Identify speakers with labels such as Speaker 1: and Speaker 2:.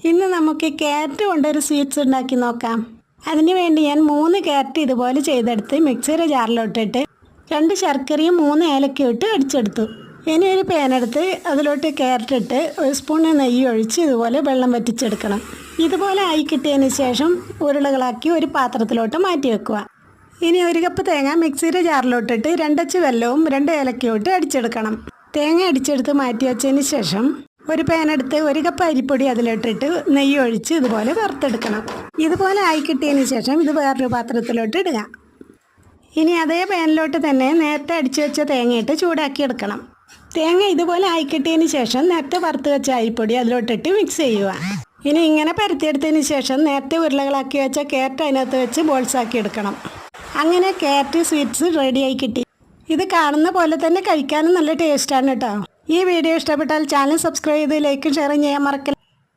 Speaker 1: ഇന്ന് നമുക്ക് ക്യാരറ്റ് കൊണ്ടൊരു സ്വീറ്റ്സ് ഉണ്ടാക്കി നോക്കാം. അതിന് വേണ്ടി ഞാൻ 3 ക്യാരറ്റ് ഇതുപോലെ ചെയ്തെടുത്ത് മിക്സിയുടെ ജാറിലോട്ടിട്ട് 2 ശർക്കരയും 3 ഏലക്കയും ഇട്ട് അടിച്ചെടുത്തു. ഇനി ഒരു പാനെടുത്ത് അതിലോട്ട് ക്യാരറ്റ് ഇട്ട് 1 സ്പൂൺ നെയ്യ് ഒഴിച്ച് ഇതുപോലെ വെള്ളം വറ്റിച്ചെടുക്കണം. ഇതുപോലെ ആയി കിട്ടിയതിന് ശേഷം ഉരുളകളാക്കി ഒരു പാത്രത്തിലോട്ട് മാറ്റി വെക്കുക. ഇനി 1 കപ്പ് തേങ്ങ മിക്സിയുടെ ജാറിലോട്ടിട്ട് 2 അച്ച് വെല്ലവും 2 ഏലക്കയും ഇട്ട് അടിച്ചെടുക്കണം. തേങ്ങ അടിച്ചെടുത്ത് മാറ്റി വെച്ചതിന് ശേഷം ഒരു പാനെടുത്ത് 1 കപ്പ് അരിപ്പൊടി അതിലോട്ടിട്ട് നെയ്യ് ഒഴിച്ച് ഇതുപോലെ വറുത്തെടുക്കണം. ഇതുപോലെ ആയി കിട്ടിയതിന് ശേഷം ഇത് വേറൊരു പാത്രത്തിലോട്ട് ഇടുക. ഇനി അതേ പാനിലോട്ട് തന്നെ നേരത്തെ അടിച്ചു വെച്ച തേങ്ങയിട്ട് ചൂടാക്കിയെടുക്കണം. തേങ്ങ ഇതുപോലെ ആയി കിട്ടിയതിന് ശേഷം നേരത്തെ വറുത്ത് വെച്ച അരിപ്പൊടി അതിലോട്ടിട്ട് മിക്സ് ചെയ്യുക. ഇനി ഇങ്ങനെ പരത്തിയെടുത്തതിന് ശേഷം നേരത്തെ ഉരുളകളാക്കി വെച്ച ക്യാരറ്റ് അതിനകത്ത് വെച്ച് ബോൾസാക്കി എടുക്കണം. അങ്ങനെ ക്യാരറ്റ് സ്വീറ്റ്സ് റെഡിയായി കിട്ടി. ഇത് കാണുന്ന പോലെ തന്നെ കഴിക്കാനും നല്ല ടേസ്റ്റാണ് കേട്ടോ. ഈ വീഡിയോ ഇഷ്ടപ്പെട്ടാൽ ചാനൽ സബ്സ്ക്രൈബ് ചെയ്ത് ലൈക്കും ഷെയറും ചെയ്യാൻ മറക്കല്ലേ.